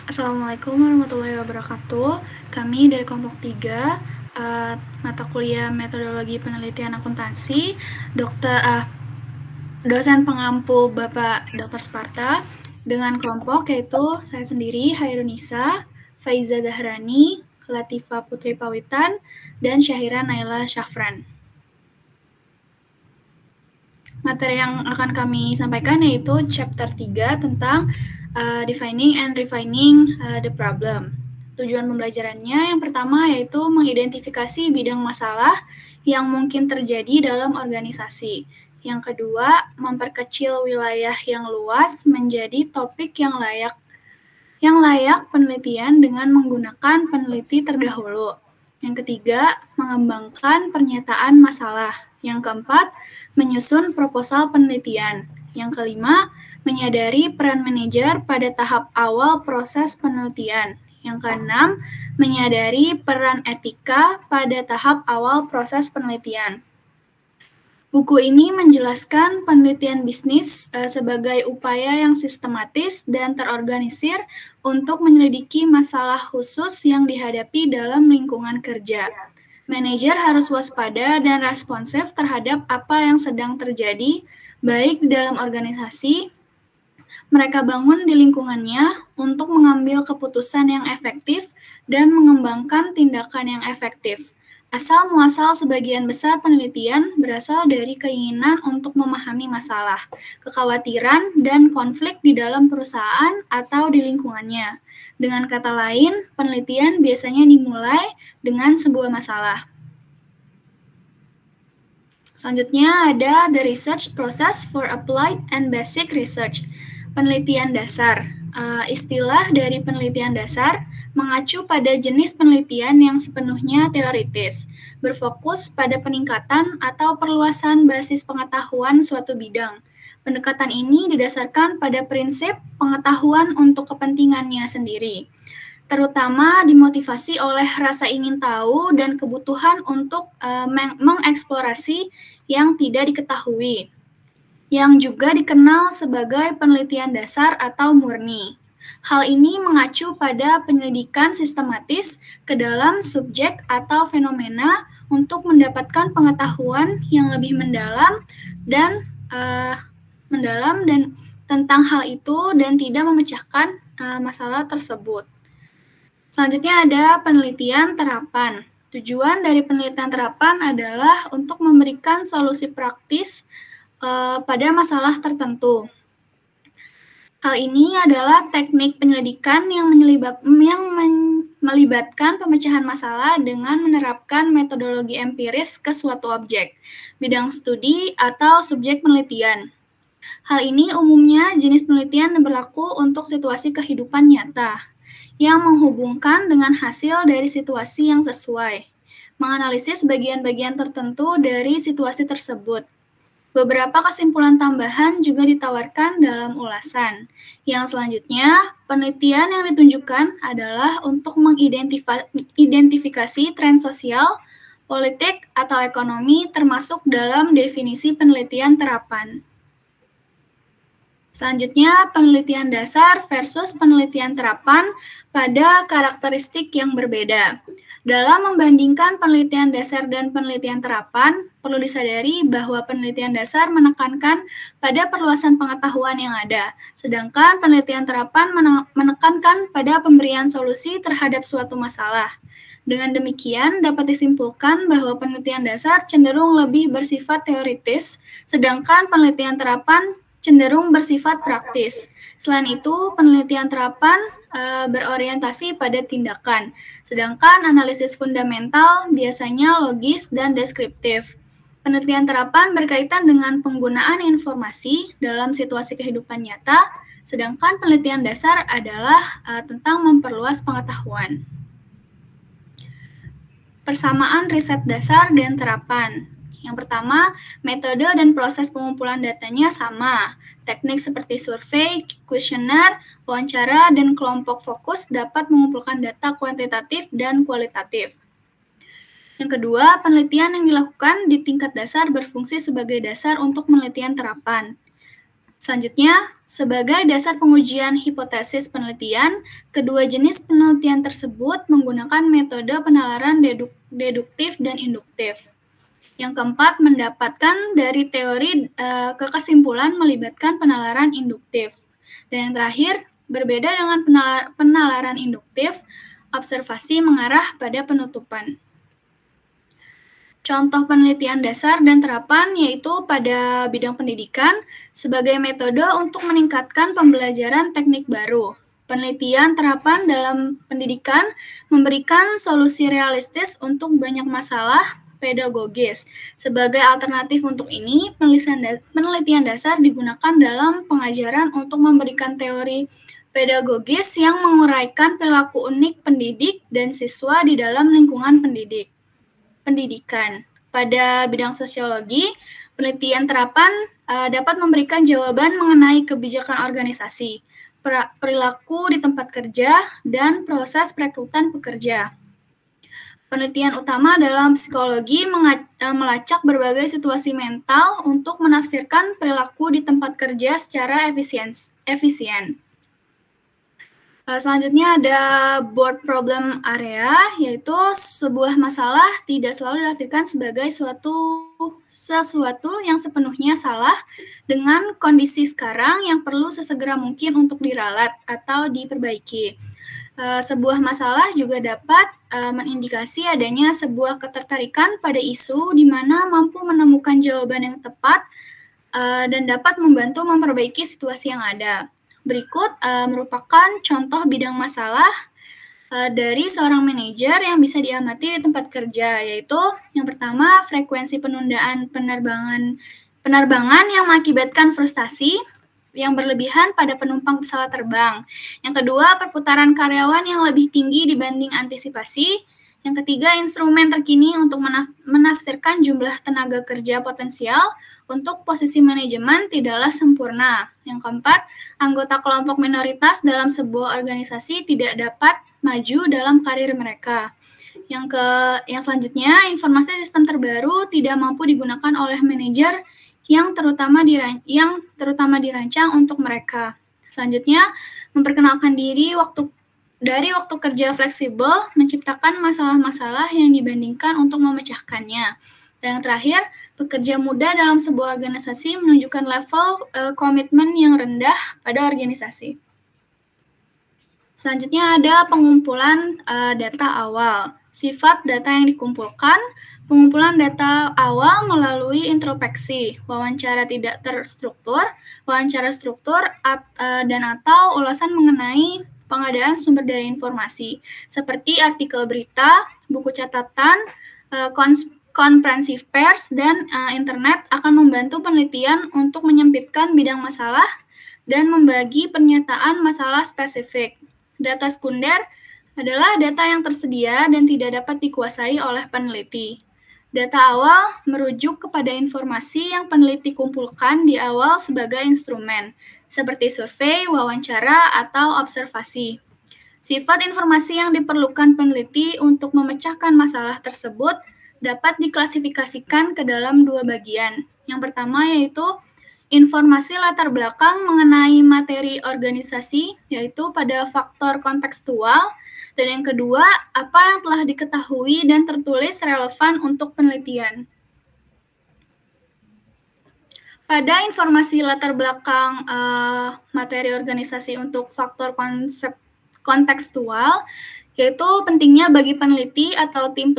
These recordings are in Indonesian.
Assalamualaikum warahmatullahi wabarakatuh. Kami dari kelompok 3, mata kuliah metodologi penelitian akuntansi, dosen pengampu Bapak Dr. Sparta, dengan kelompok yaitu saya sendiri, Hairunisa, Faiza Zahrani, Latifa Putri Pawitan, dan Syahira Naila Syafran. Materi yang akan kami sampaikan yaitu chapter 3 tentang defining and refining the problem. Tujuan pembelajarannya yang pertama yaitu mengidentifikasi bidang masalah yang mungkin terjadi dalam organisasi. Yang kedua, memperkecil wilayah yang luas menjadi topik yang layak penelitian dengan menggunakan peneliti terdahulu. Yang ketiga, mengembangkan pernyataan masalah. Yang keempat, menyusun proposal penelitian. Yang kelima, menyadari peran manajer pada tahap awal proses penelitian. Yang keenam, menyadari peran etika pada tahap awal proses penelitian. Buku ini menjelaskan penelitian bisnis sebagai upaya yang sistematis dan terorganisir untuk menyelidiki masalah khusus yang dihadapi dalam lingkungan kerja. Manajer harus waspada dan responsif terhadap apa yang sedang terjadi, baik di dalam organisasi mereka bangun di lingkungannya untuk mengambil keputusan yang efektif dan mengembangkan tindakan yang efektif. Asal-muasal sebagian besar penelitian berasal dari keinginan untuk memahami masalah, kekhawatiran, dan konflik di dalam perusahaan atau di lingkungannya. Dengan kata lain, penelitian biasanya dimulai dengan sebuah masalah. Selanjutnya ada the research process for applied and basic research. Penelitian dasar. Istilah dari penelitian dasar mengacu pada jenis penelitian yang sepenuhnya teoritis, berfokus pada peningkatan atau perluasan basis pengetahuan suatu bidang. Pendekatan ini didasarkan pada prinsip pengetahuan untuk kepentingannya sendiri, terutama dimotivasi oleh rasa ingin tahu dan kebutuhan untuk mengeksplorasi yang tidak diketahui, yang juga dikenal sebagai penelitian dasar atau murni. Hal ini mengacu pada penyelidikan sistematis ke dalam subjek atau fenomena untuk mendapatkan pengetahuan yang lebih mendalam dan tentang hal itu dan tidak memecahkan masalah tersebut. Selanjutnya ada penelitian terapan. Tujuan dari penelitian terapan adalah untuk memberikan solusi praktis pada masalah tertentu. Hal ini adalah teknik penyelidikan yang melibatkan pemecahan masalah dengan menerapkan metodologi empiris ke suatu objek, bidang studi, atau subjek penelitian. Hal ini umumnya jenis penelitian yang berlaku untuk situasi kehidupan nyata, yang menghubungkan dengan hasil dari situasi yang sesuai, menganalisis bagian-bagian tertentu dari situasi tersebut. Beberapa kesimpulan tambahan juga ditawarkan dalam ulasan. Yang selanjutnya, penelitian yang ditunjukkan adalah untuk mengidentifikasi tren sosial, politik, atau ekonomi termasuk dalam definisi penelitian terapan. Selanjutnya, penelitian dasar versus penelitian terapan pada karakteristik yang berbeda. Dalam membandingkan penelitian dasar dan penelitian terapan, perlu disadari bahwa penelitian dasar menekankan pada perluasan pengetahuan yang ada, sedangkan penelitian terapan menekankan pada pemberian solusi terhadap suatu masalah. Dengan demikian, dapat disimpulkan bahwa penelitian dasar cenderung lebih bersifat teoritis, sedangkan penelitian terapan cenderung bersifat praktis. Selain itu, penelitian terapan berorientasi pada tindakan, sedangkan analisis fundamental biasanya logis dan deskriptif. Penelitian terapan berkaitan dengan penggunaan informasi dalam situasi kehidupan nyata, sedangkan penelitian dasar adalah tentang memperluas pengetahuan. Persamaan riset dasar dan terapan. Yang pertama, metode dan proses pengumpulan datanya sama. Teknik seperti survei, kuesioner, wawancara, dan kelompok fokus dapat mengumpulkan data kuantitatif dan kualitatif. Yang kedua, penelitian yang dilakukan di tingkat dasar berfungsi sebagai dasar untuk penelitian terapan. Selanjutnya, sebagai dasar pengujian hipotesis penelitian, kedua jenis penelitian tersebut menggunakan metode penalaran deduktif dan induktif. Yang keempat, mendapatkan dari teori ke kesimpulan melibatkan penalaran induktif. Dan yang terakhir, berbeda dengan penalaran induktif, observasi mengarah pada penutupan. Contoh penelitian dasar dan terapan yaitu pada bidang pendidikan sebagai metode untuk meningkatkan pembelajaran teknik baru. Penelitian terapan dalam pendidikan memberikan solusi realistis untuk banyak masalah pedagogis. Sebagai alternatif untuk ini, penelitian dasar digunakan dalam pengajaran untuk memberikan teori pedagogis yang menguraikan perilaku unik pendidik dan siswa di dalam lingkungan pendidikan. Pada bidang sosiologi, penelitian terapan dapat memberikan jawaban mengenai kebijakan organisasi, perilaku di tempat kerja, dan proses perekrutan pekerja. Penelitian utama dalam psikologi melacak berbagai situasi mental untuk menafsirkan perilaku di tempat kerja secara efisien. Selanjutnya ada board problem area, yaitu sebuah masalah tidak selalu diartikan sebagai sesuatu yang sepenuhnya salah dengan kondisi sekarang yang perlu sesegera mungkin untuk diralat atau diperbaiki. Sebuah masalah juga dapat mengindikasi adanya sebuah ketertarikan pada isu di mana mampu menemukan jawaban yang tepat dan dapat membantu memperbaiki situasi yang ada. Berikut merupakan contoh bidang masalah dari seorang manajer yang bisa diamati di tempat kerja, yaitu yang pertama, frekuensi penundaan penerbangan yang mengakibatkan frustasi yang berlebihan pada penumpang pesawat terbang. Yang kedua, perputaran karyawan yang lebih tinggi dibanding antisipasi. Yang ketiga, instrumen terkini untuk menafsirkan jumlah tenaga kerja potensial untuk posisi manajemen tidaklah sempurna. Yang keempat, anggota kelompok minoritas dalam sebuah organisasi tidak dapat maju dalam karir mereka. Yang selanjutnya, informasi sistem terbaru tidak mampu digunakan oleh manajer yang terutama dirancang untuk mereka. Selanjutnya, memperkenalkan diri dari waktu kerja fleksibel menciptakan masalah-masalah yang dibandingkan untuk memecahkannya. Dan yang terakhir, bekerja muda dalam sebuah organisasi menunjukkan level komitmen yang rendah pada organisasi. Selanjutnya ada pengumpulan data awal. Sifat data yang dikumpulkan, pengumpulan data awal melalui introspeksi, wawancara tidak terstruktur, wawancara struktur, dan atau ulasan mengenai pengadaan sumber daya informasi, seperti artikel berita, buku catatan, konferensi pers, dan internet akan membantu penelitian untuk menyempitkan bidang masalah dan membagi pernyataan masalah spesifik. Data sekunder adalah data yang tersedia dan tidak dapat dikuasai oleh peneliti. Data awal merujuk kepada informasi yang peneliti kumpulkan di awal sebagai instrumen, seperti survei, wawancara, atau observasi. Sifat informasi yang diperlukan peneliti untuk memecahkan masalah tersebut dapat diklasifikasikan ke dalam dua bagian. Yang pertama yaitu informasi latar belakang mengenai materi organisasi, yaitu pada faktor kontekstual, dan yang kedua, apa yang telah diketahui dan tertulis relevan untuk penelitian. Pada informasi latar belakang materi organisasi untuk faktor kontekstual, yaitu pentingnya bagi peneliti atau tim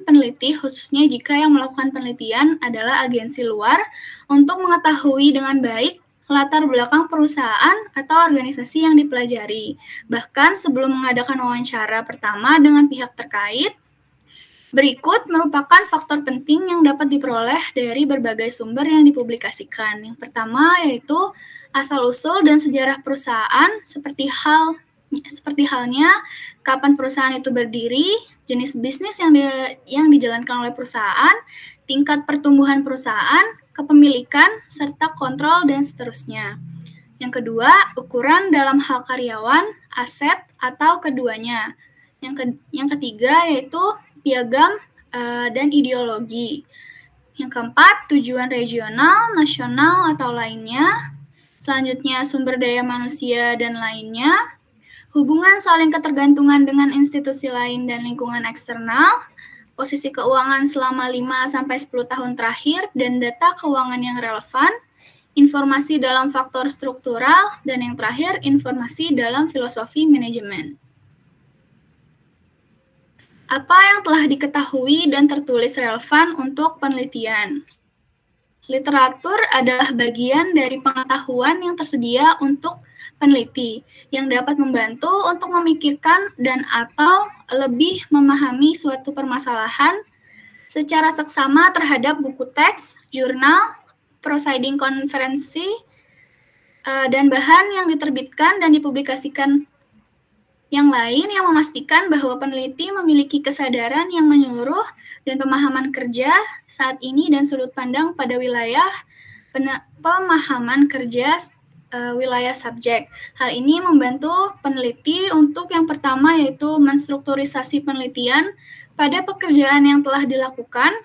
peneliti, khususnya jika yang melakukan penelitian adalah agensi luar, untuk mengetahui dengan baik latar belakang perusahaan atau organisasi yang dipelajari. Bahkan sebelum mengadakan wawancara pertama dengan pihak terkait, berikut merupakan faktor penting yang dapat diperoleh dari berbagai sumber yang dipublikasikan. Yang pertama yaitu asal-usul dan sejarah perusahaan, seperti halnya kapan perusahaan itu berdiri, jenis bisnis yang dijalankan oleh perusahaan, tingkat pertumbuhan perusahaan, kepemilikan, serta kontrol, dan seterusnya. Yang kedua, ukuran dalam hal karyawan, aset, atau keduanya. Yang ketiga yaitu piagam dan ideologi. Yang keempat, tujuan regional, nasional, atau lainnya. Selanjutnya, sumber daya manusia dan lainnya. Hubungan saling ketergantungan dengan institusi lain dan lingkungan eksternal. Posisi keuangan selama 5-10 tahun terakhir dan data keuangan yang relevan. Informasi dalam faktor struktural. Dan yang terakhir, informasi dalam filosofi manajemen. Apa yang telah diketahui dan tertulis relevan untuk penelitian? Literatur adalah bagian dari pengetahuan yang tersedia untuk peneliti, yang dapat membantu untuk memikirkan dan atau lebih memahami suatu permasalahan secara seksama terhadap buku teks, jurnal, proceeding konferensi, dan bahan yang diterbitkan dan dipublikasikan yang lain yang memastikan bahwa peneliti memiliki kesadaran yang menyeluruh dan pemahaman kerja saat ini dan sudut pandang pada wilayah pemahaman kerja wilayah subjek. Hal ini membantu peneliti untuk yang pertama yaitu menstrukturisasi penelitian pada pekerjaan yang telah dilakukan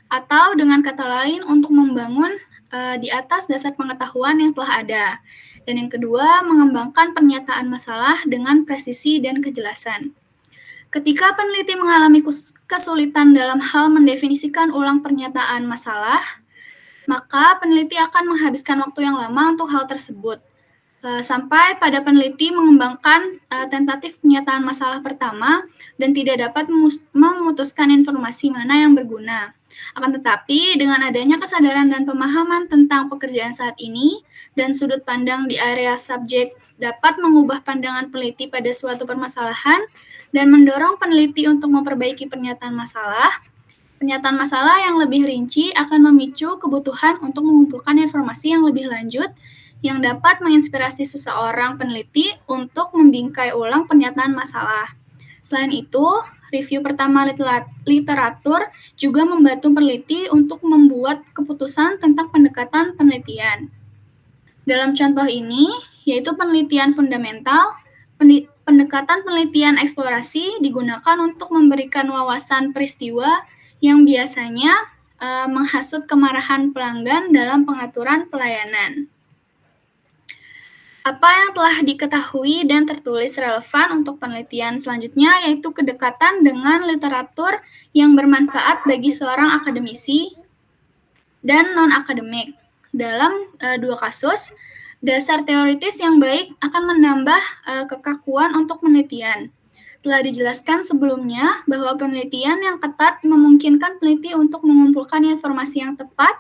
atau dengan kata lain untuk membangun di atas dasar pengetahuan yang telah ada. Dan yang kedua, mengembangkan pernyataan masalah dengan presisi dan kejelasan. Ketika peneliti mengalami kesulitan dalam hal mendefinisikan ulang pernyataan masalah, maka peneliti akan menghabiskan waktu yang lama untuk hal tersebut. Sampai pada peneliti mengembangkan tentatif pernyataan masalah pertama dan tidak dapat memutuskan informasi mana yang berguna. Akan tetapi, dengan adanya kesadaran dan pemahaman tentang pekerjaan saat ini dan sudut pandang di area subjek dapat mengubah pandangan peneliti pada suatu permasalahan dan mendorong peneliti untuk memperbaiki pernyataan masalah. Pernyataan masalah yang lebih rinci akan memicu kebutuhan untuk mengumpulkan informasi yang lebih lanjut yang dapat menginspirasi seseorang peneliti untuk membingkai ulang pernyataan masalah. Selain itu, review pertama literatur juga membantu peneliti untuk membuat keputusan tentang pendekatan penelitian. Dalam contoh ini, yaitu penelitian fundamental, pendekatan penelitian eksplorasi digunakan untuk memberikan wawasan peristiwa yang biasanya menghasut kemarahan pelanggan dalam pengaturan pelayanan. Apa yang telah diketahui dan tertulis relevan untuk penelitian selanjutnya yaitu kedekatan dengan literatur yang bermanfaat bagi seorang akademisi dan non-akademik. Dalam dua kasus, dasar teoritis yang baik akan menambah kekakuan untuk penelitian. Telah dijelaskan sebelumnya bahwa penelitian yang ketat memungkinkan peneliti untuk mengumpulkan informasi yang tepat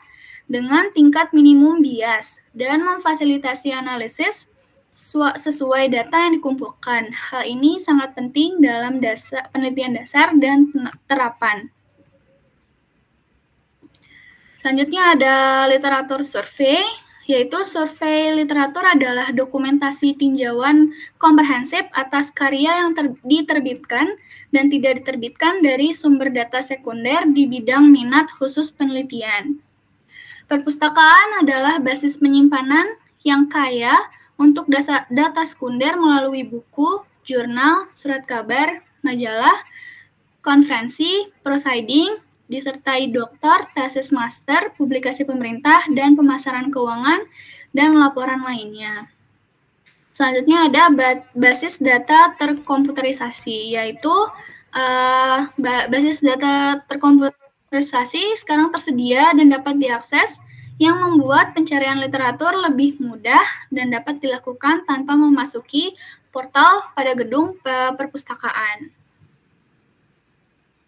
dengan tingkat minimum bias dan memfasilitasi analisis sesuai data yang dikumpulkan. Hal ini sangat penting dalam penelitian dasar dan terapan. Selanjutnya ada literatur survei, yaitu survei literatur adalah dokumentasi tinjauan komprehensif atas karya yang diterbitkan dan tidak diterbitkan dari sumber data sekunder di bidang minat khusus penelitian. Perpustakaan adalah basis penyimpanan yang kaya untuk data sekunder melalui buku, jurnal, surat kabar, majalah, konferensi, proceeding, disertai doktor, tesis master, publikasi pemerintah, dan pemasaran keuangan, dan laporan lainnya. Selanjutnya ada basis data terkomputerisasi, yaitu basis data terkomputerisasi sekarang tersedia dan dapat diakses yang membuat pencarian literatur lebih mudah dan dapat dilakukan tanpa memasuki portal pada gedung perpustakaan.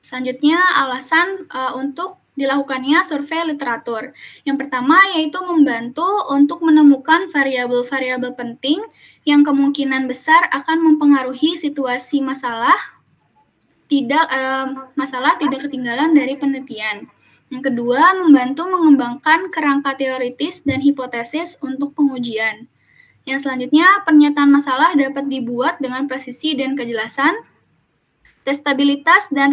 Selanjutnya, alasan untuk dilakukannya survei literatur. Yang pertama yaitu membantu untuk menemukan variabel-variabel penting yang kemungkinan besar akan mempengaruhi situasi masalah tidak ketinggalan dari penelitian. Yang kedua, membantu mengembangkan kerangka teoritis dan hipotesis untuk pengujian. Yang selanjutnya, pernyataan masalah dapat dibuat dengan presisi dan kejelasan. Testabilitas dan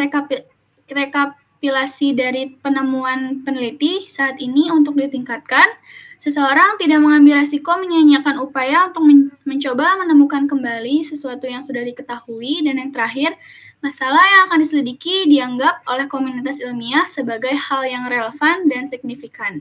kompilasi dari penemuan peneliti saat ini untuk ditingkatkan, seseorang tidak mengambil resiko menyia-nyiakan upaya untuk mencoba menemukan kembali sesuatu yang sudah diketahui, dan yang terakhir, masalah yang akan diselidiki dianggap oleh komunitas ilmiah sebagai hal yang relevan dan signifikan.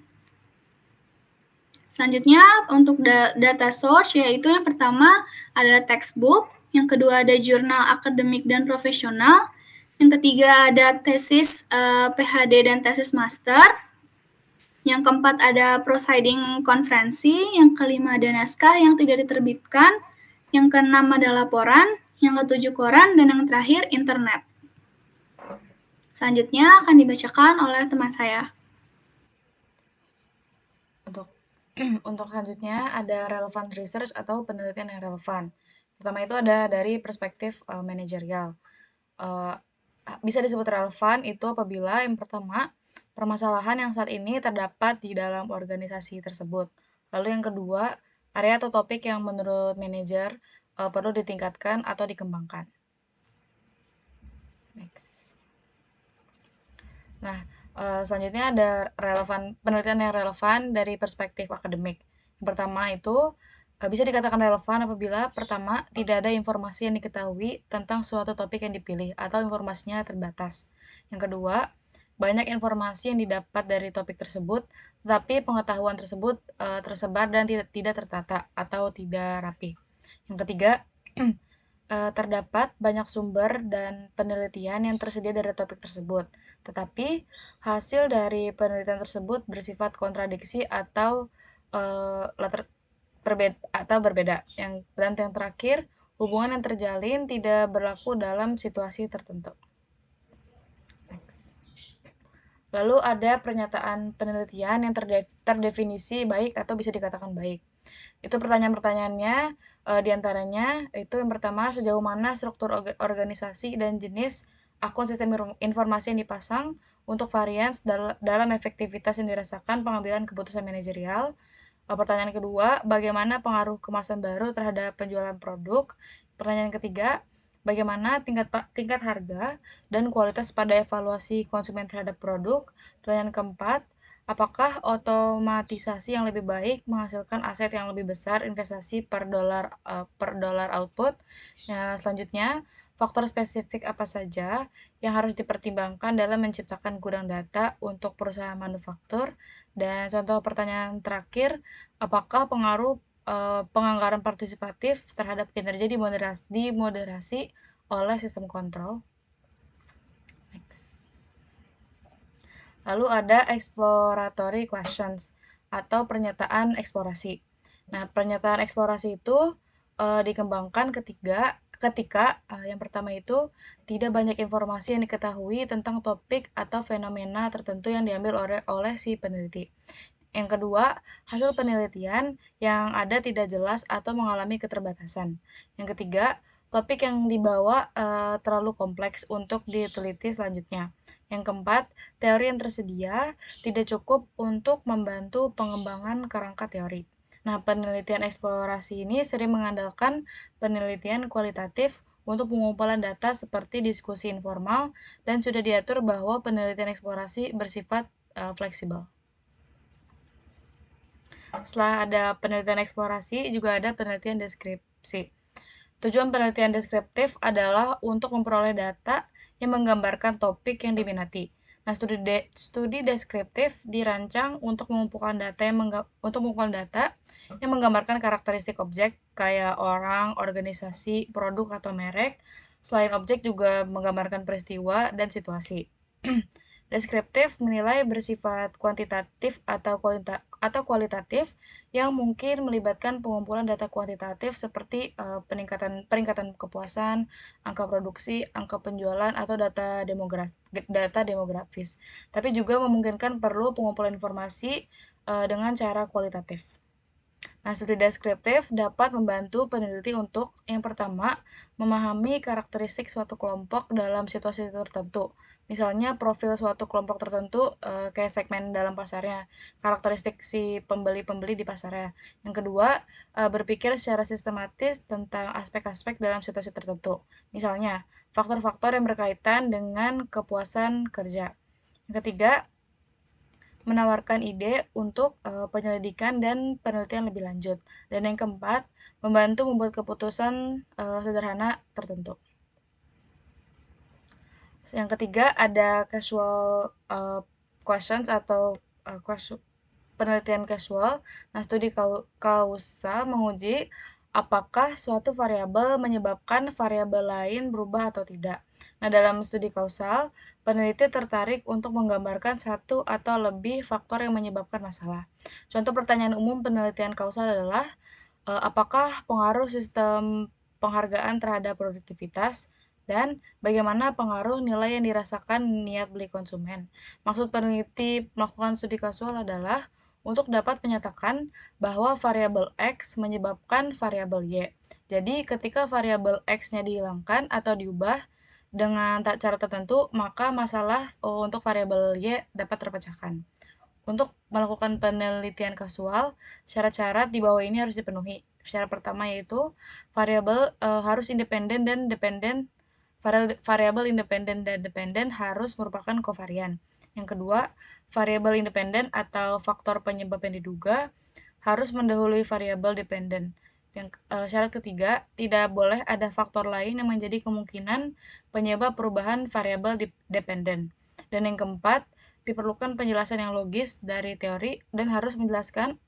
Selanjutnya, untuk data source, yaitu yang pertama ada textbook, yang kedua ada jurnal akademik dan profesional, yang ketiga ada tesis PhD dan tesis master, yang keempat ada proceeding konferensi, yang kelima ada naskah yang tidak diterbitkan, yang keenam ada laporan, yang ketujuh koran, dan yang terakhir internet. Selanjutnya akan dibacakan oleh teman saya. Untuk selanjutnya ada relevant research atau penelitian yang relevan. Pertama itu ada dari perspektif manajerial. Bisa disebut relevan itu apabila yang pertama, permasalahan yang saat ini terdapat di dalam organisasi tersebut. Lalu yang kedua, area atau topik yang menurut manajer perlu ditingkatkan atau dikembangkan. Next. Nah, selanjutnya ada penelitian yang relevan dari perspektif akademik. Yang pertama itu bisa dikatakan relevan apabila pertama tidak ada informasi yang diketahui tentang suatu topik yang dipilih atau informasinya terbatas. Yang kedua, banyak informasi yang didapat dari topik tersebut, tetapi pengetahuan tersebut tersebar dan tidak tertata atau tidak rapi. Yang ketiga, terdapat banyak sumber dan penelitian yang tersedia dari topik tersebut, tetapi hasil dari penelitian tersebut bersifat kontradiksi atau berbeda. Dan yang terakhir, hubungan yang terjalin tidak berlaku dalam situasi tertentu. Lalu ada pernyataan penelitian yang terdefinisi baik atau bisa dikatakan baik. Itu pertanyaan-pertanyaannya diantaranya itu yang pertama, sejauh mana struktur organisasi dan jenis akun sistem informasi yang dipasang untuk varians dalam efektivitas yang dirasakan pengambilan keputusan manajerial. Pertanyaan kedua, bagaimana pengaruh kemasan baru terhadap penjualan produk. Pertanyaan ketiga, bagaimana tingkat harga dan kualitas pada evaluasi konsumen terhadap produk. Pertanyaan keempat, apakah otomatisasi yang lebih baik menghasilkan aset yang lebih besar investasi per dolar output? Selanjutnya, faktor spesifik apa saja yang harus dipertimbangkan dalam menciptakan gudang data untuk perusahaan manufaktur? Dan contoh pertanyaan terakhir, apakah pengaruh penganggaran partisipatif terhadap kinerja dimoderasi oleh sistem kontrol? Next. Lalu ada exploratory questions atau pernyataan eksplorasi. Nah, pernyataan eksplorasi itu dikembangkan ketika yang pertama itu tidak banyak informasi yang diketahui tentang topik atau fenomena tertentu yang diambil oleh si peneliti. Yang kedua, hasil penelitian yang ada tidak jelas atau mengalami keterbatasan. Yang ketiga, topik yang dibawa terlalu kompleks untuk diteliti selanjutnya. Yang keempat, teori yang tersedia tidak cukup untuk membantu pengembangan kerangka teori. Nah, penelitian eksplorasi ini sering mengandalkan penelitian kualitatif untuk pengumpulan data seperti diskusi informal, dan sudah diatur bahwa penelitian eksplorasi bersifat fleksibel. Setelah ada penelitian eksplorasi, juga ada penelitian deskripsi. Tujuan penelitian deskriptif adalah untuk memperoleh data yang menggambarkan topik yang diminati. Nah, studi deskriptif dirancang untuk mengumpulkan data yang menggambarkan karakteristik objek kayak orang, organisasi, produk atau merek. Selain objek juga menggambarkan peristiwa dan situasi. Deskriptif menilai bersifat kuantitatif atau kualitatif yang mungkin melibatkan pengumpulan data kuantitatif seperti peningkatan kepuasan, angka produksi, angka penjualan, atau data demografis. Tapi juga memungkinkan perlu pengumpulan informasi dengan cara kualitatif. Nah, studi deskriptif dapat membantu peneliti untuk yang pertama, memahami karakteristik suatu kelompok dalam situasi tertentu. Misalnya profil suatu kelompok tertentu kayak segmen dalam pasarnya, karakteristik si pembeli-pembeli di pasarnya. Yang kedua, berpikir secara sistematis tentang aspek-aspek dalam situasi tertentu. Misalnya, faktor-faktor yang berkaitan dengan kepuasan kerja. Yang ketiga, menawarkan ide untuk penyelidikan dan penelitian lebih lanjut. Dan yang keempat, membantu membuat keputusan sederhana tertentu. Yang ketiga, ada casual questions atau penelitian casual. Nah, studi kausal menguji apakah suatu variabel menyebabkan variabel lain berubah atau tidak. Nah, dalam studi kausal, peneliti tertarik untuk menggambarkan satu atau lebih faktor yang menyebabkan masalah. Contoh pertanyaan umum penelitian kausal adalah, apakah pengaruh sistem penghargaan terhadap produktivitas, dan bagaimana pengaruh nilai yang dirasakan niat beli konsumen. Maksud peneliti melakukan studi kausal adalah untuk dapat menyatakan bahwa variabel X menyebabkan variabel Y. Jadi, ketika variabel X-nya dihilangkan atau diubah dengan cara tertentu, maka masalah untuk variabel Y dapat terpecahkan. Untuk melakukan penelitian kasual, syarat-syarat di bawah ini harus dipenuhi. Syarat pertama yaitu variabel harus independen dan dependen. Variabel independen dan dependen harus merupakan kovarian. Yang kedua, variabel independen atau faktor penyebab yang diduga harus mendahului variabel dependen. Syarat ketiga, tidak boleh ada faktor lain yang menjadi kemungkinan penyebab perubahan variabel dependen. Dan yang keempat, diperlukan penjelasan yang logis dari teori dan harus menjelaskan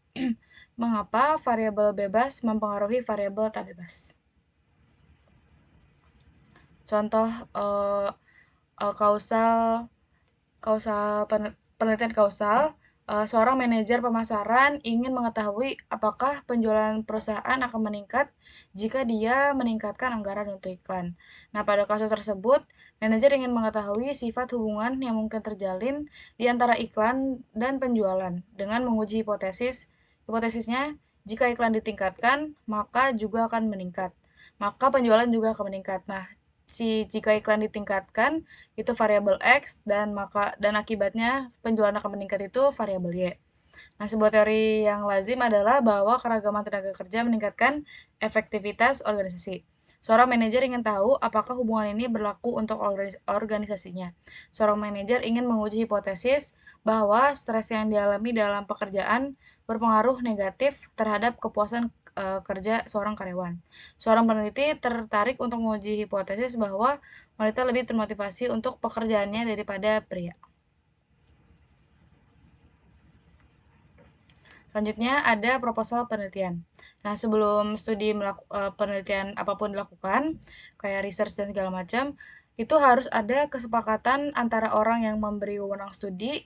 mengapa variabel bebas mempengaruhi variabel tak bebas. Contoh penelitian kausal, seorang manajer pemasaran ingin mengetahui apakah penjualan perusahaan akan meningkat jika dia meningkatkan anggaran untuk iklan. Nah, pada kasus tersebut, manajer ingin mengetahui sifat hubungan yang mungkin terjalin di antara iklan dan penjualan dengan menguji hipotesis. Hipotesisnya, jika iklan ditingkatkan, maka juga akan meningkat. Maka penjualan juga akan meningkat. Nah, jika iklan ditingkatkan itu variabel X dan akibatnya penjualan akan meningkat itu variabel Y. Nah, sebuah teori yang lazim adalah bahwa keragaman tenaga kerja meningkatkan efektivitas organisasi. Seorang manajer ingin tahu apakah hubungan ini berlaku untuk organisasinya. Seorang manajer ingin menguji hipotesis bahwa stres yang dialami dalam pekerjaan berpengaruh negatif terhadap kepuasan kerja seorang karyawan. Seorang peneliti tertarik untuk menguji hipotesis bahwa wanita lebih termotivasi untuk pekerjaannya daripada pria. Selanjutnya ada proposal penelitian. Nah, sebelum studi penelitian apapun dilakukan, kayak research dan segala macam, itu harus ada kesepakatan antara orang yang memberi wewenang studi,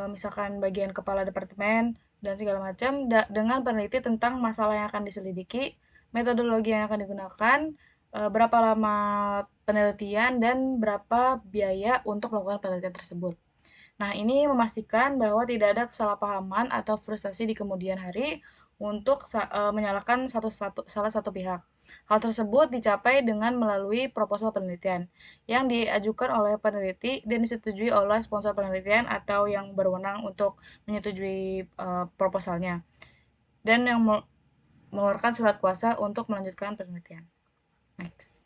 misalkan bagian kepala departemen dan segala macam, dengan peneliti tentang masalah yang akan diselidiki, metodologi yang akan digunakan, berapa lama penelitian, dan berapa biaya untuk melakukan penelitian tersebut. Nah, ini memastikan bahwa tidak ada kesalahpahaman atau frustasi di kemudian hari untuk menyalahkan salah satu pihak. Hal tersebut dicapai dengan melalui proposal penelitian yang diajukan oleh peneliti dan disetujui oleh sponsor penelitian atau yang berwenang untuk menyetujui proposalnya, dan yang mengeluarkan surat kuasa untuk melanjutkan penelitian. Next.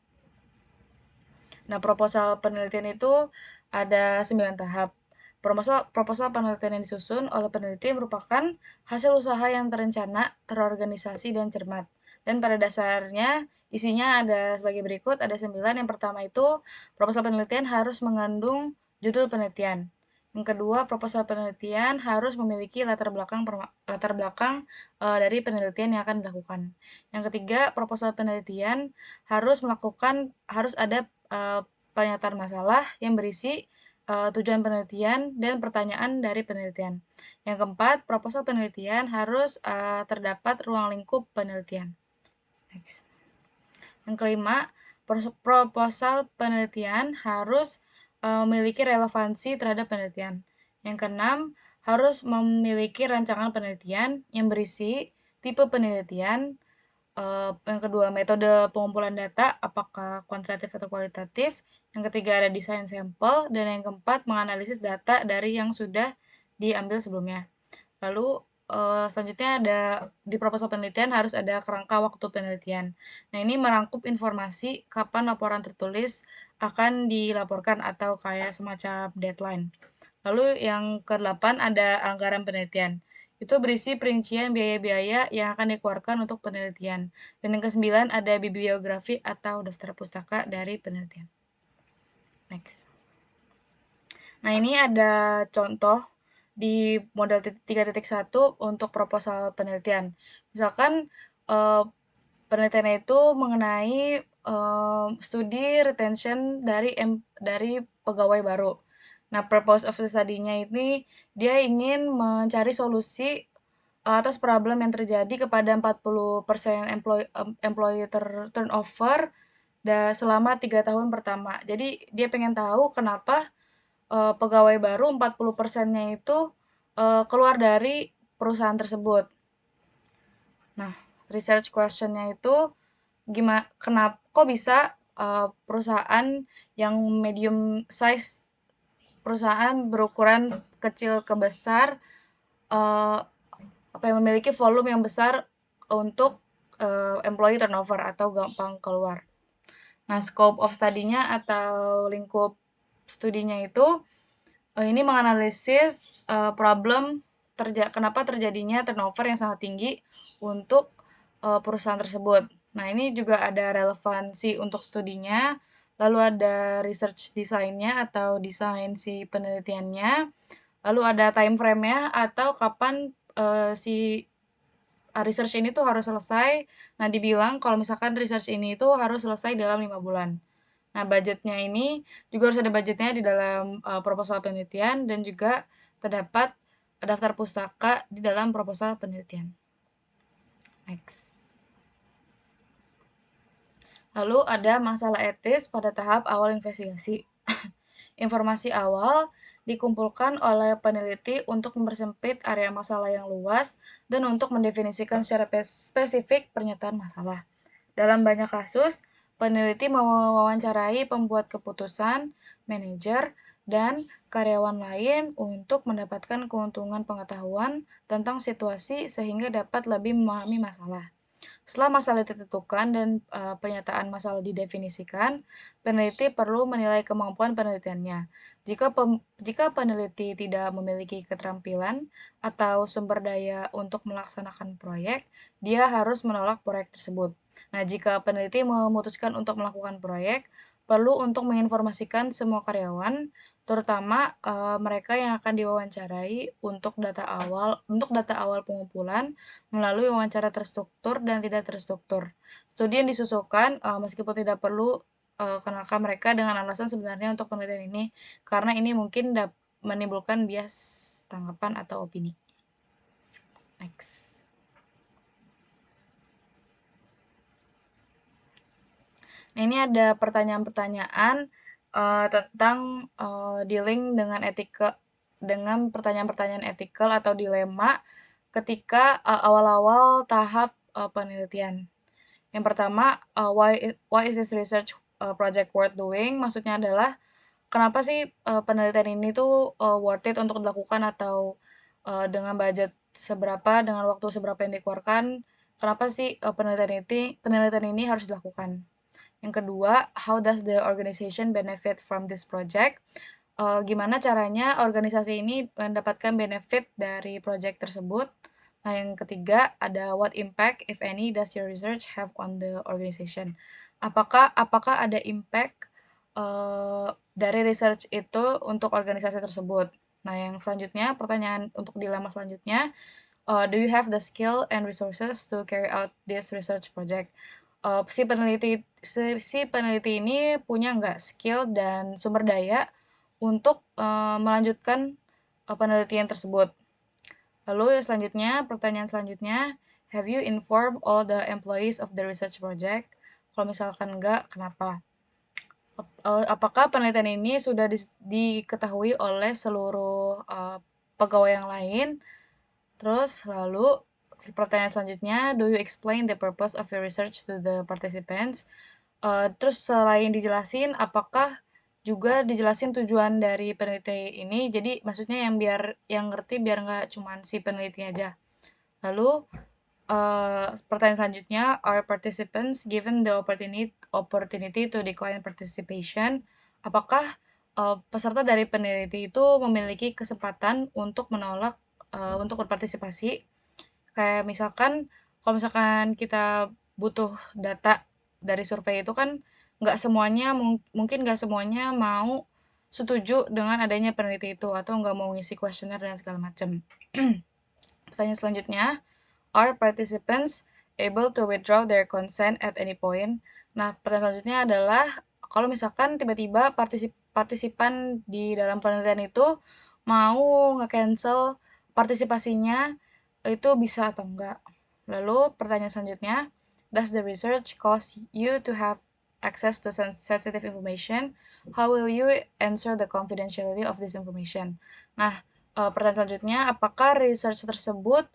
Nah, proposal penelitian itu ada 9 tahap. Proposal penelitian yang disusun oleh peneliti merupakan hasil usaha yang terencana, terorganisasi, dan cermat. Dan pada dasarnya isinya ada sebagai berikut, ada 9. Yang pertama itu, proposal penelitian harus mengandung judul penelitian. Yang kedua, proposal penelitian harus memiliki latar belakang dari penelitian yang akan dilakukan. Yang ketiga, proposal penelitian harus ada pernyataan masalah yang berisi tujuan penelitian dan pertanyaan dari penelitian. Yang keempat, proposal penelitian harus terdapat ruang lingkup penelitian. Next. Yang kelima, proposal penelitian harus memiliki relevansi terhadap penelitian. Yang keenam, harus memiliki rancangan penelitian yang berisi tipe penelitian. Yang kedua, metode pengumpulan data, apakah kuantitatif atau kualitatif. Yang ketiga, ada desain sampel. Dan yang keempat, menganalisis data dari yang sudah diambil sebelumnya. Lalu, selanjutnya ada di proposal penelitian harus ada kerangka waktu penelitian. Nah, ini merangkup informasi kapan laporan tertulis akan dilaporkan atau kayak semacam deadline. Lalu yang ke-8 ada anggaran penelitian. Itu berisi perincian biaya-biaya yang akan dikeluarkan untuk penelitian. Dan yang ke-9 ada bibliografi atau daftar pustaka dari penelitian. Next. Nah, ini ada contoh di model 3.1 untuk proposal penelitian. Misalkan penelitiannya itu mengenai studi retention dari pegawai baru. Nah, purpose of the study-nya ini dia ingin mencari solusi atas problem yang terjadi kepada 40% employee turnover selama 3 tahun pertama. Jadi dia pengen tahu kenapa pegawai baru 40%-nya itu keluar dari perusahaan tersebut. Nah, research question-nya itu kok bisa perusahaan yang medium size, perusahaan berukuran kecil ke besar, memiliki volume yang besar untuk employee turnover atau gampang keluar. Nah, scope of study-nya atau lingkup studinya itu ini menganalisis problem kenapa terjadinya turnover yang sangat tinggi untuk perusahaan tersebut. Nah, ini juga ada relevansi untuk studinya, lalu ada research design-nya atau desain si penelitiannya, lalu ada time frame-nya atau kapan si research ini tuh harus selesai. Nah, dibilang kalau misalkan research ini tuh harus selesai dalam 5 bulan. Nah, budgetnya ini juga harus ada budgetnya di dalam proposal penelitian dan juga terdapat daftar pustaka di dalam proposal penelitian. Next. Lalu ada masalah etis pada tahap awal investigasi. Informasi awal dikumpulkan oleh peneliti untuk mempersempit area masalah yang luas dan untuk mendefinisikan secara spesifik pernyataan masalah. Dalam banyak kasus, peneliti mewawancarai pembuat keputusan, manajer, dan karyawan lain untuk mendapatkan keuntungan pengetahuan tentang situasi sehingga dapat lebih memahami masalah. Setelah masalah ditentukan dan pernyataan masalah didefinisikan, peneliti perlu menilai kemampuan penelitiannya. Jika peneliti tidak memiliki keterampilan atau sumber daya untuk melaksanakan proyek, dia harus menolak proyek tersebut. Nah, jika peneliti memutuskan untuk melakukan proyek, perlu untuk menginformasikan semua karyawan, terutama mereka yang akan diwawancarai untuk data awal pengumpulan melalui wawancara terstruktur dan tidak terstruktur. Studi yang disusulkan meskipun tidak perlu kenalkan mereka dengan alasan sebenarnya untuk penelitian ini, karena ini mungkin menimbulkan bias tanggapan atau opini. Next. Nah, ini ada pertanyaan-pertanyaan tentang dealing dengan pertanyaan-pertanyaan etikal atau dilema ketika awal-awal tahap penelitian. Yang pertama, why is this research project worth doing? Maksudnya adalah kenapa sih penelitian ini tuh worth it untuk dilakukan atau dengan budget seberapa, dengan waktu seberapa yang dikeluarkan, kenapa sih penelitian ini harus dilakukan? Yang kedua, how does the organization benefit from this project? Gimana caranya organisasi ini mendapatkan benefit dari project tersebut? Nah, yang ketiga ada what impact, if any, does your research have on the organization? Apakah ada impact dari research itu untuk organisasi tersebut? Nah, yang selanjutnya, pertanyaan untuk dilema selanjutnya, do you have the skill and resources to carry out this research project? Si peneliti ini punya nggak skill dan sumber daya untuk melanjutkan penelitian tersebut. Lalu pertanyaan selanjutnya, have you informed all the employees of the research project? Kalau misalkan enggak, kenapa? Apakah penelitian ini sudah diketahui oleh seluruh pegawai yang lain? Terus lalu pertanyaan selanjutnya, do you explain the purpose of your research to the participants? Terus selain dijelasin, apakah juga dijelasin tujuan dari peneliti ini? Jadi maksudnya yang ngerti biar nggak cuma si peneliti aja. Lalu pertanyaan selanjutnya, are participants given the opportunity to decline participation? Apakah peserta dari peneliti itu memiliki kesempatan untuk menolak untuk berpartisipasi. Kayak misalkan kalau misalkan kita butuh data dari survei itu kan nggak semuanya mungkin nggak semuanya mau setuju dengan adanya peneliti itu atau nggak mau ngisi kuesioner dan segala macam. Pertanyaan selanjutnya, are participants able to withdraw their consent at any point? Nah, pertanyaan selanjutnya adalah kalau misalkan tiba-tiba partisipan di dalam penelitian itu mau nge-cancel partisipasinya, itu bisa atau enggak. Lalu pertanyaan selanjutnya, does the research cause you to have access to sensitive information? How will you ensure the confidentiality of this information? Nah, pertanyaan selanjutnya, apakah research tersebut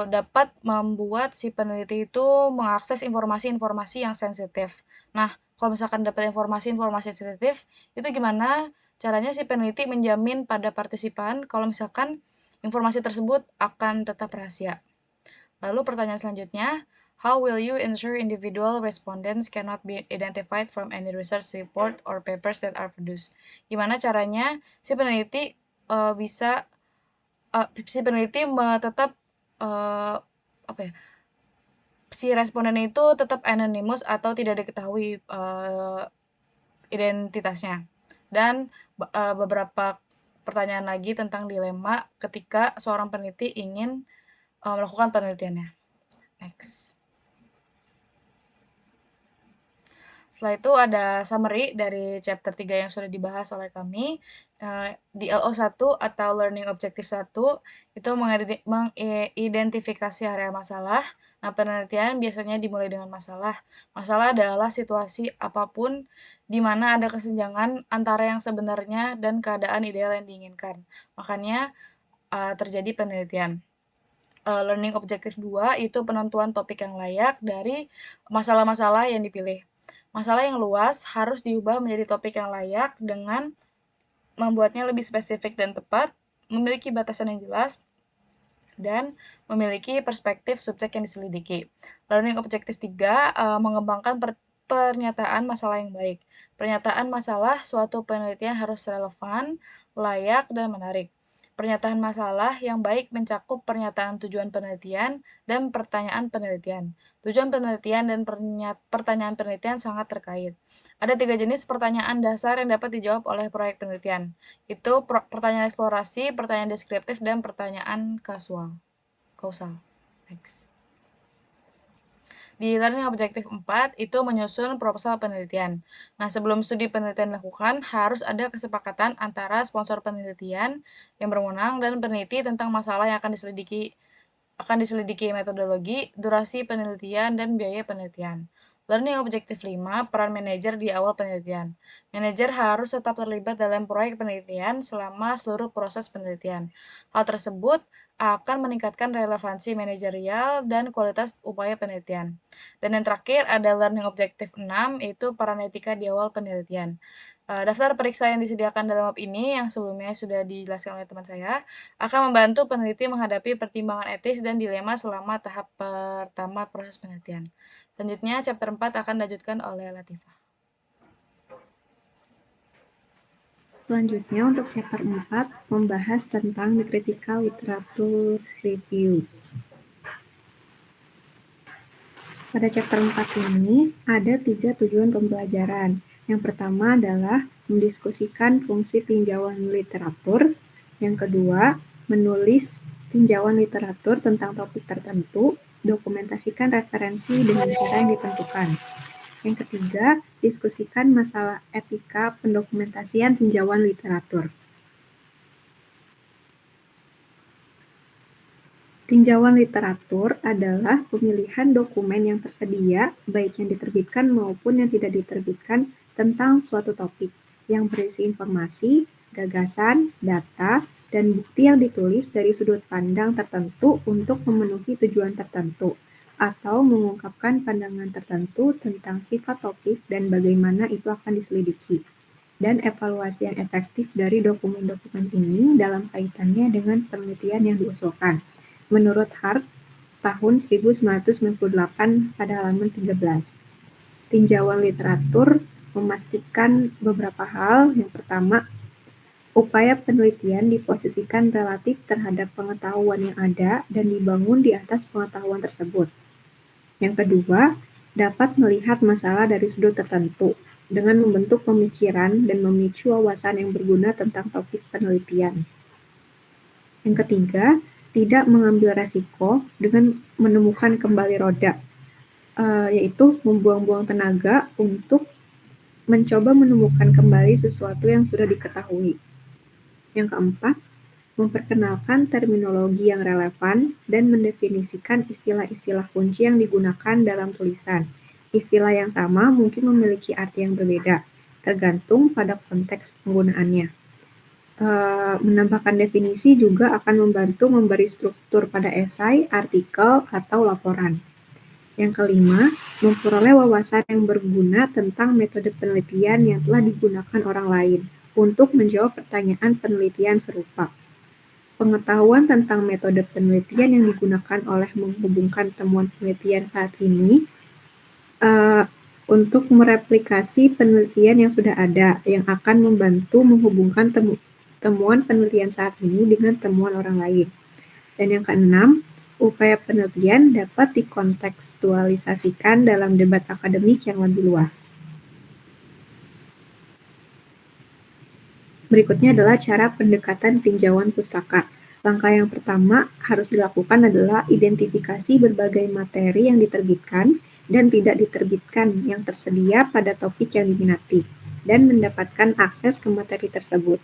dapat membuat si peneliti itu mengakses informasi-informasi yang sensitif. Nah, kalau misalkan dapat informasi-informasi sensitif, itu gimana caranya si peneliti menjamin pada partisipan kalau misalkan informasi tersebut akan tetap rahasia. Lalu pertanyaan selanjutnya, how will you ensure individual respondents cannot be identified from any research report or papers that are produced? Gimana caranya si peneliti bisa si peneliti tetap apa ya, si responden itu tetap anonymous atau tidak diketahui identitasnya. Dan beberapa pertanyaan lagi tentang dilema ketika seorang peneliti ingin melakukan penelitiannya. Next. Setelah itu ada summary dari chapter 3 yang sudah dibahas oleh kami. Di LO1 atau Learning Objective 1 itu mengidentifikasi area masalah. Nah, penelitian biasanya dimulai dengan masalah. Masalah adalah situasi apapun di mana ada kesenjangan antara yang sebenarnya dan keadaan ideal yang diinginkan. Makanya terjadi penelitian. Learning Objective 2 itu penentuan topik yang layak dari masalah-masalah yang dipilih. Masalah yang luas harus diubah menjadi topik yang layak dengan membuatnya lebih spesifik dan tepat, memiliki batasan yang jelas, dan memiliki perspektif subjek yang diselidiki. Learning Objective 3 mengembangkan pernyataan masalah yang baik. Pernyataan masalah suatu penelitian harus relevan, layak, dan menarik. Pernyataan masalah yang baik mencakup pernyataan tujuan penelitian dan pertanyaan penelitian. Tujuan penelitian dan pertanyaan penelitian sangat terkait. Ada 3 jenis pertanyaan dasar yang dapat dijawab oleh proyek penelitian. Itu pertanyaan eksplorasi, pertanyaan deskriptif, dan pertanyaan kausal. Next. Di Learning Objective 4 itu menyusun proposal penelitian. Nah, sebelum studi penelitian dilakukan, harus ada kesepakatan antara sponsor penelitian yang berwenang dan peneliti tentang masalah yang akan diselidiki metodologi, durasi penelitian, dan biaya penelitian. Learning Objective 5, peran manajer di awal penelitian. Manajer harus tetap terlibat dalam proyek penelitian selama seluruh proses penelitian. Hal tersebut akan meningkatkan relevansi manajerial dan kualitas upaya penelitian. Dan yang terakhir ada Learning Objective 6, yaitu peran etika di awal penelitian. Daftar periksa yang disediakan dalam bab ini yang sebelumnya sudah dijelaskan oleh teman saya akan membantu peneliti menghadapi pertimbangan etis dan dilema selama tahap pertama proses penelitian. Selanjutnya, chapter 4 akan dilanjutkan oleh Latifah. Selanjutnya untuk chapter 4 membahas tentang the critical literature review. Pada chapter 4 ini ada 3 tujuan pembelajaran. Yang pertama adalah mendiskusikan fungsi tinjauan literatur. Yang kedua, menulis tinjauan literatur tentang topik tertentu, dokumentasikan referensi dengan cara yang ditentukan. Yang ketiga, diskusikan masalah etika pendokumentasian tinjauan literatur. Tinjauan literatur adalah pemilihan dokumen yang tersedia, baik yang diterbitkan maupun yang tidak diterbitkan, tentang suatu topik, yang berisi informasi, gagasan, data, dan bukti yang ditulis dari sudut pandang tertentu untuk memenuhi tujuan tertentu, atau mengungkapkan pandangan tertentu tentang sifat topik dan bagaimana itu akan diselidiki, dan evaluasi yang efektif dari dokumen-dokumen ini dalam kaitannya dengan penelitian yang diusulkan. Menurut Hart, tahun 1998 pada halaman 13. Tinjauan literatur memastikan beberapa hal. Yang pertama, upaya penelitian diposisikan relatif terhadap pengetahuan yang ada dan dibangun di atas pengetahuan tersebut. Yang kedua, dapat melihat masalah dari sudut tertentu dengan membentuk pemikiran dan memicu wawasan yang berguna tentang topik penelitian. Yang ketiga, tidak mengambil resiko dengan menemukan kembali roda, yaitu membuang-buang tenaga untuk mencoba menemukan kembali sesuatu yang sudah diketahui. Yang keempat, memperkenalkan terminologi yang relevan dan mendefinisikan istilah-istilah kunci yang digunakan dalam tulisan. Istilah yang sama mungkin memiliki arti yang berbeda, tergantung pada konteks penggunaannya. Menambahkan definisi juga akan membantu memberi struktur pada esai, artikel, atau laporan. Yang kelima, memperoleh wawasan yang berguna tentang metode penelitian yang telah digunakan orang lain untuk menjawab pertanyaan penelitian serupa. Pengetahuan tentang metode penelitian yang digunakan oleh menghubungkan temuan penelitian saat ini untuk mereplikasi penelitian yang sudah ada, yang akan membantu menghubungkan temuan penelitian saat ini dengan temuan orang lain. Dan yang keenam, upaya penelitian dapat dikontekstualisasikan dalam debat akademik yang lebih luas. Berikutnya adalah cara pendekatan tinjauan pustaka. Langkah yang pertama harus dilakukan adalah identifikasi berbagai materi yang diterbitkan dan tidak diterbitkan yang tersedia pada topik yang diminati, dan mendapatkan akses ke materi tersebut.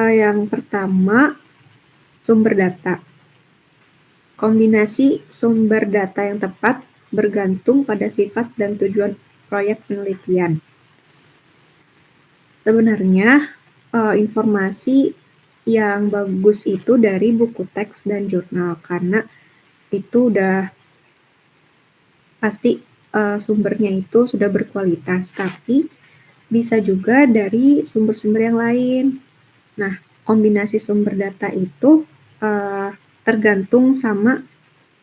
Yang pertama, sumber data. Kombinasi sumber data yang tepat bergantung pada sifat dan tujuan proyek penelitian. Sebenarnya, informasi yang bagus itu dari buku teks dan jurnal, karena itu udah pasti sumbernya itu sudah berkualitas, tapi bisa juga dari sumber-sumber yang lain. Nah, kombinasi sumber data itu tergantung sama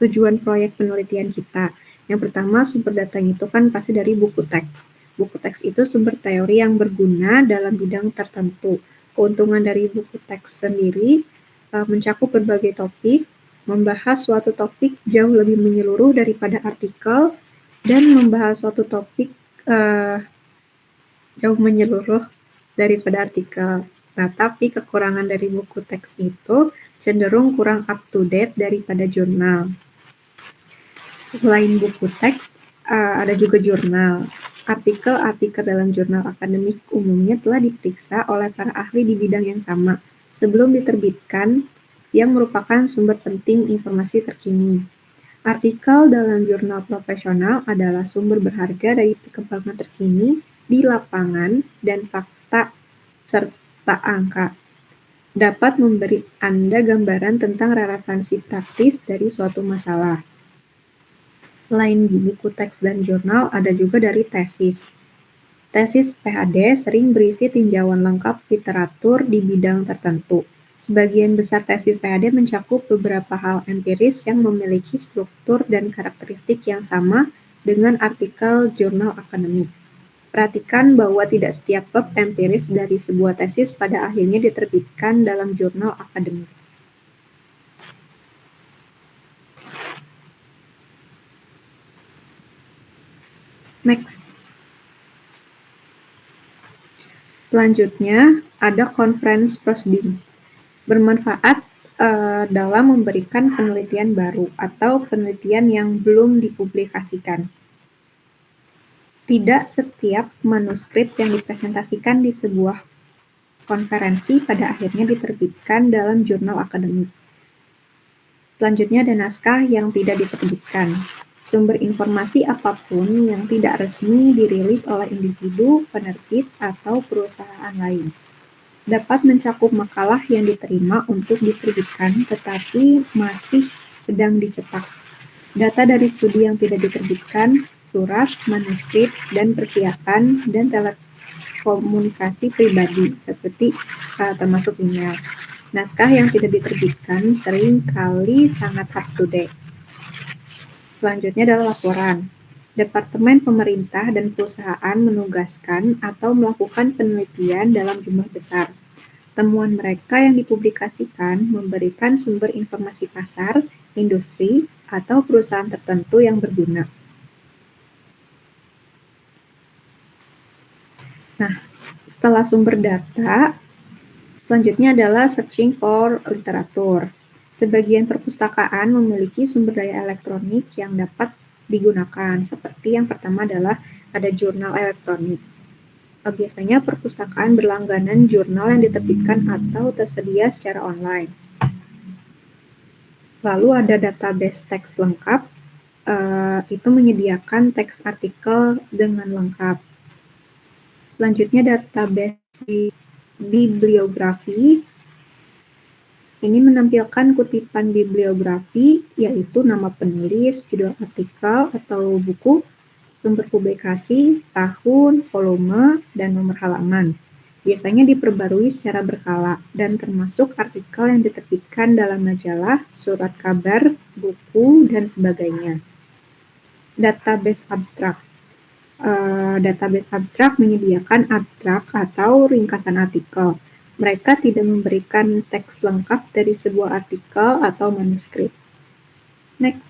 tujuan proyek penelitian kita. Yang pertama, sumber datanya itu kan pasti dari buku teks. Buku teks itu sumber teori yang berguna dalam bidang tertentu. Keuntungan dari buku teks sendiri mencakup berbagai topik, membahas suatu topik jauh lebih menyeluruh daripada artikel, dan membahas suatu topik jauh menyeluruh daripada artikel. Nah, tapi kekurangan dari buku teks itu cenderung kurang up to date daripada jurnal. Selain buku teks, ada juga jurnal. Artikel-artikel dalam jurnal akademik umumnya telah diperiksa oleh para ahli di bidang yang sama sebelum diterbitkan, yang merupakan sumber penting informasi terkini. Artikel dalam jurnal profesional adalah sumber berharga dari perkembangan terkini di lapangan dan fakta serta angka. Dapat memberi Anda gambaran tentang relevansi praktis dari suatu masalah. Selain buku teks dan jurnal, ada juga dari tesis. Tesis PhD sering berisi tinjauan lengkap literatur di bidang tertentu. Sebagian besar tesis PhD mencakup beberapa hal empiris yang memiliki struktur dan karakteristik yang sama dengan artikel jurnal akademik. Perhatikan bahwa tidak setiap bab empiris dari sebuah tesis pada akhirnya diterbitkan dalam jurnal akademik. Next. Selanjutnya, ada conference proceeding. Bermanfaat dalam memberikan penelitian baru atau penelitian yang belum dipublikasikan. Tidak setiap manuskrip yang dipresentasikan di sebuah konferensi pada akhirnya diterbitkan dalam jurnal akademik. Selanjutnya ada naskah yang tidak diterbitkan. Sumber informasi apapun yang tidak resmi dirilis oleh individu, penerbit, atau perusahaan lain. Dapat mencakup makalah yang diterima untuk diterbitkan tetapi masih sedang dicetak. Data dari studi yang tidak diterbitkan, surat, manuskrip, dan persiapan, dan telekomunikasi pribadi, seperti termasuk email. Naskah yang tidak diterbitkan sering kali sangat up to date. Selanjutnya adalah laporan. Departemen pemerintah dan perusahaan menugaskan atau melakukan penelitian dalam jumlah besar. Temuan mereka yang dipublikasikan memberikan sumber informasi pasar, industri, atau perusahaan tertentu yang berguna. Nah, setelah sumber data, selanjutnya adalah searching for literatur. Sebagian perpustakaan memiliki sumber daya elektronik yang dapat digunakan, seperti yang pertama adalah ada jurnal elektronik. Biasanya perpustakaan berlangganan jurnal yang diterbitkan atau tersedia secara online. Lalu ada database teks lengkap, itu menyediakan teks artikel dengan lengkap. Selanjutnya database bibliografi. Ini menampilkan kutipan bibliografi, yaitu nama penulis, judul artikel atau buku, sumber publikasi, tahun, volume, dan nomor halaman. Biasanya diperbarui secara berkala dan termasuk artikel yang diterbitkan dalam majalah, surat kabar, buku, dan sebagainya. Database abstrak. Database abstrak menyediakan abstrak atau ringkasan artikel. Mereka tidak memberikan teks lengkap dari sebuah artikel atau manuskrip. Next.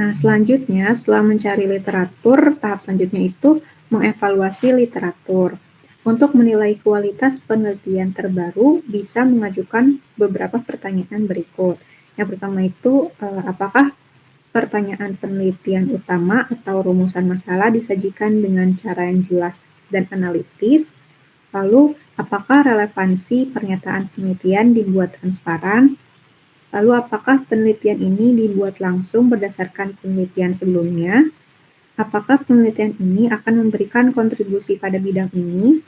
Nah, selanjutnya setelah mencari literatur, tahap selanjutnya itu mengevaluasi literatur. Untuk menilai kualitas penelitian terbaru, bisa mengajukan beberapa pertanyaan berikut. Yang pertama itu, apakah pertanyaan penelitian utama atau rumusan masalah disajikan dengan cara yang jelas dan analitis? Lalu, apakah relevansi pernyataan penelitian dibuat transparan? Lalu, apakah penelitian ini dibuat langsung berdasarkan penelitian sebelumnya? Apakah penelitian ini akan memberikan kontribusi pada bidang ini?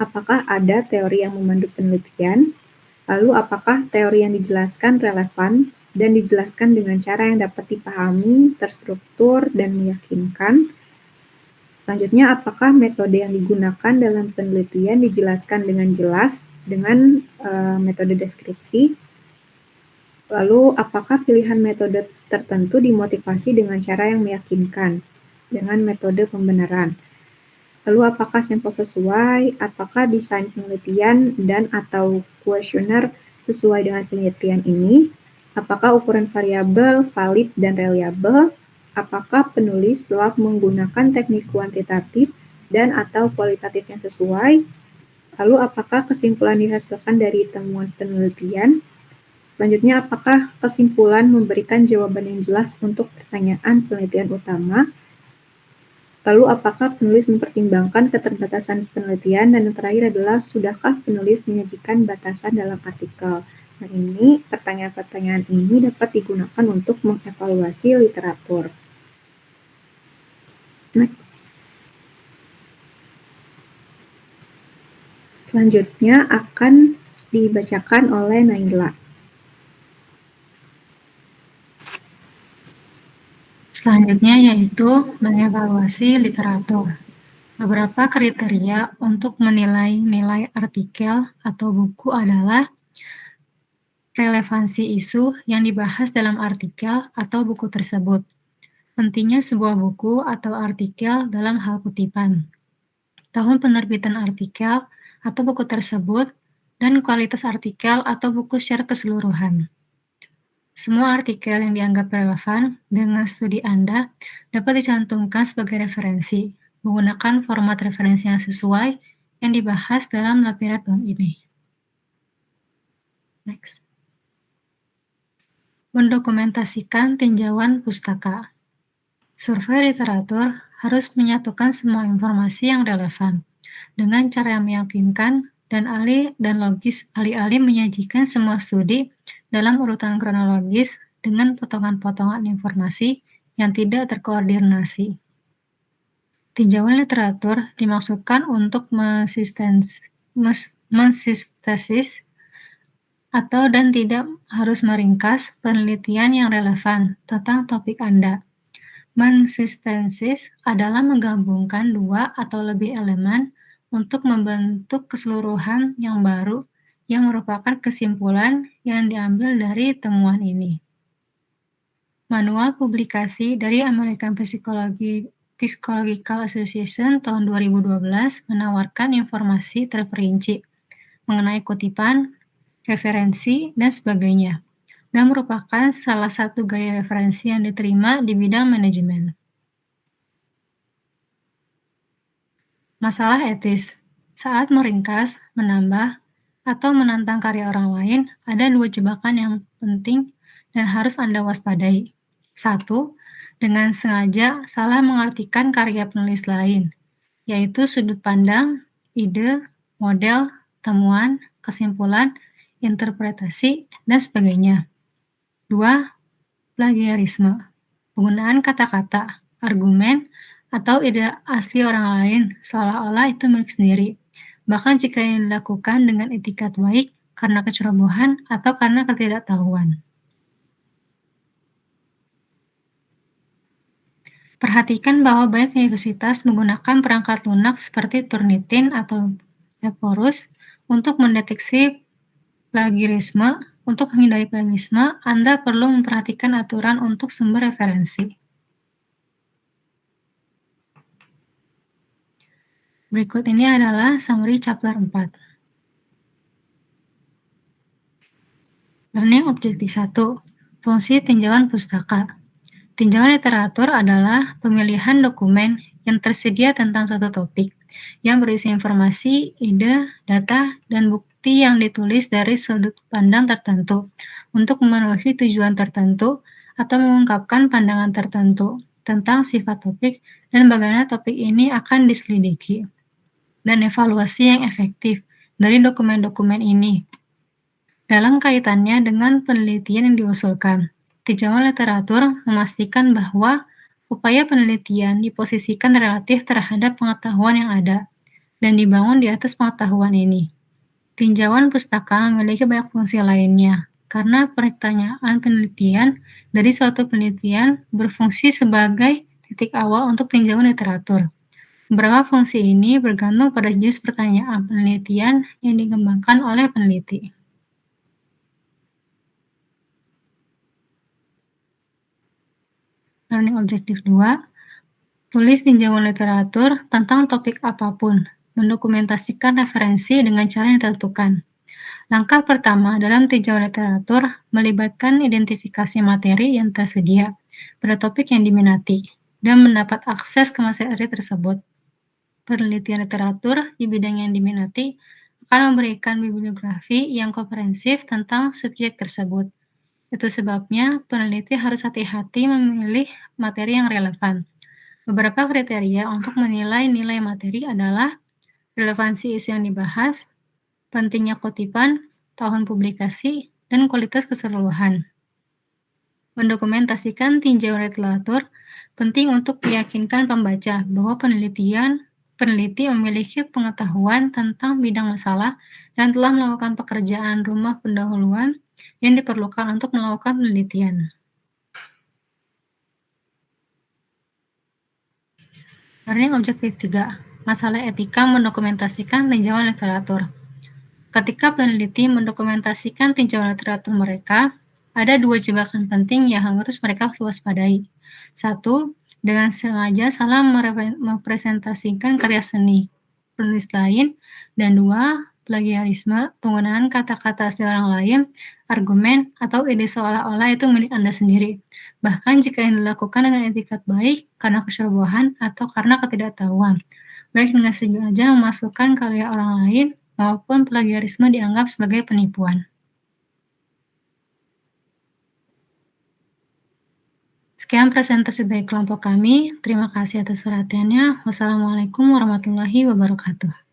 Apakah ada teori yang memandu penelitian? Lalu, apakah teori yang dijelaskan relevan dan dijelaskan dengan cara yang dapat dipahami, terstruktur, dan meyakinkan? Selanjutnya, apakah metode yang digunakan dalam penelitian dijelaskan dengan jelas dengan metode deskripsi? Lalu, apakah pilihan metode tertentu dimotivasi dengan cara yang meyakinkan dengan metode pembenaran? Lalu, apakah sampel sesuai? Apakah desain penelitian dan atau kuesioner sesuai dengan penelitian ini? Apakah ukuran variabel valid dan reliable? Apakah penulis telah menggunakan teknik kuantitatif dan atau kualitatif yang sesuai? Lalu, apakah kesimpulan dihasilkan dari temuan penelitian? Selanjutnya, apakah kesimpulan memberikan jawaban yang jelas untuk pertanyaan penelitian utama? Lalu, apakah penulis mempertimbangkan keterbatasan penelitian? Dan yang terakhir adalah, sudahkah penulis menyajikan batasan dalam artikel? Nah, ini pertanyaan-pertanyaan ini dapat digunakan untuk mengevaluasi literatur. Next. Selanjutnya akan dibacakan oleh Naila. Selanjutnya yaitu mengevaluasi literatur. Beberapa kriteria untuk menilai nilai artikel atau buku adalah relevansi isu yang dibahas dalam artikel atau buku tersebut, pentingnya sebuah buku atau artikel dalam hal kutipan, tahun penerbitan artikel atau buku tersebut, dan kualitas artikel atau buku secara keseluruhan. Semua artikel yang dianggap relevan dengan studi Anda dapat dicantumkan sebagai referensi, menggunakan format referensi yang sesuai yang dibahas dalam lampiran bawah ini. Next. Mendokumentasikan tinjauan pustaka. Survei literatur harus menyatukan semua informasi yang relevan dengan cara yang meyakinkan dan alih-alih menyajikan semua studi dalam urutan kronologis dengan potongan-potongan informasi yang tidak terkoordinasi. Tinjauan literatur dimaksudkan untuk mensintesis atau dan tidak harus meringkas penelitian yang relevan tentang topik Anda. Mensintesis adalah menggabungkan dua atau lebih elemen untuk membentuk keseluruhan yang baru yang merupakan kesimpulan yang diambil dari temuan ini. Manual publikasi dari American Psychological Association tahun 2012 menawarkan informasi terperinci mengenai kutipan, referensi, dan sebagainya, dan merupakan salah satu gaya referensi yang diterima di bidang manajemen. Masalah etis. Saat meringkas, menambah, atau menantang karya orang lain, ada dua jebakan yang penting dan harus Anda waspadai. 1. Dengan sengaja salah mengartikan karya penulis lain, yaitu sudut pandang, ide, model, temuan, kesimpulan, interpretasi, dan sebagainya. 2. Plagiarisme. Penggunaan kata-kata, argumen, atau ide asli orang lain seolah-olah itu milik sendiri, bahkan jika ini dilakukan dengan etikat baik karena kecerobohan atau karena ketidaktahuan. Perhatikan bahwa banyak universitas menggunakan perangkat lunak seperti Turnitin atau Eporus untuk mendeteksi plagiarisme. Untuk menghindari plagiarisme, Anda perlu memperhatikan aturan untuk sumber referensi. Berikut ini adalah summary chapter 4. Learning Objective 1. Fungsi tinjauan pustaka. Tinjauan literatur adalah pemilihan dokumen yang tersedia tentang suatu topik, yang berisi informasi, ide, data, dan bukti yang ditulis dari sudut pandang tertentu, untuk memenuhi tujuan tertentu atau mengungkapkan pandangan tertentu tentang sifat topik dan bagaimana topik ini akan diselidiki, dan evaluasi yang efektif dari dokumen-dokumen ini dalam kaitannya dengan penelitian yang diusulkan. Tinjauan literatur memastikan bahwa upaya penelitian diposisikan relatif terhadap pengetahuan yang ada dan dibangun di atas pengetahuan ini. Tinjauan pustaka memiliki banyak fungsi lainnya, karena pertanyaan penelitian dari suatu penelitian berfungsi sebagai titik awal untuk tinjauan literatur. Beberapa fungsi ini bergantung pada jenis pertanyaan penelitian yang dikembangkan oleh peneliti. Learning Objective 2. Tulis tinjauan literatur tentang topik apapun. Mendokumentasikan referensi dengan cara yang ditentukan. Langkah pertama dalam tinjauan literatur melibatkan identifikasi materi yang tersedia pada topik yang diminati dan mendapat akses ke materi tersebut. Penelitian literatur di bidang yang diminati akan memberikan bibliografi yang komprehensif tentang subjek tersebut. Itu sebabnya peneliti harus hati-hati memilih materi yang relevan. Beberapa kriteria untuk menilai nilai materi adalah relevansi isu yang dibahas, pentingnya kutipan, tahun publikasi, dan kualitas keseluruhan. Mendokumentasikan tinjauan literatur penting untuk meyakinkan pembaca bahwa peneliti memiliki pengetahuan tentang bidang masalah dan telah melakukan pekerjaan rumah pendahuluan yang diperlukan untuk melakukan penelitian. Learning Objective 3. Masalah etika mendokumentasikan tinjauan literatur. Ketika peneliti mendokumentasikan tinjauan literatur mereka, ada dua jebakan penting yang harus mereka waspadai. 1. Dengan sengaja salah merepresentasikan karya seni penulis lain. Dan 2. Plagiarisme, penggunaan kata-kata asli orang lain, argumen, atau ide seolah-olah itu milik Anda sendiri. Bahkan jika yang dilakukan dengan etikat baik, karena kecerobohan, atau karena ketidaktahuan. Baik dengan sengaja memasukkan karya orang lain, maupun plagiarisme dianggap sebagai penipuan. Sekian presentasi dari kelompok kami. Terima kasih atas perhatiannya. Wassalamualaikum warahmatullahi wabarakatuh.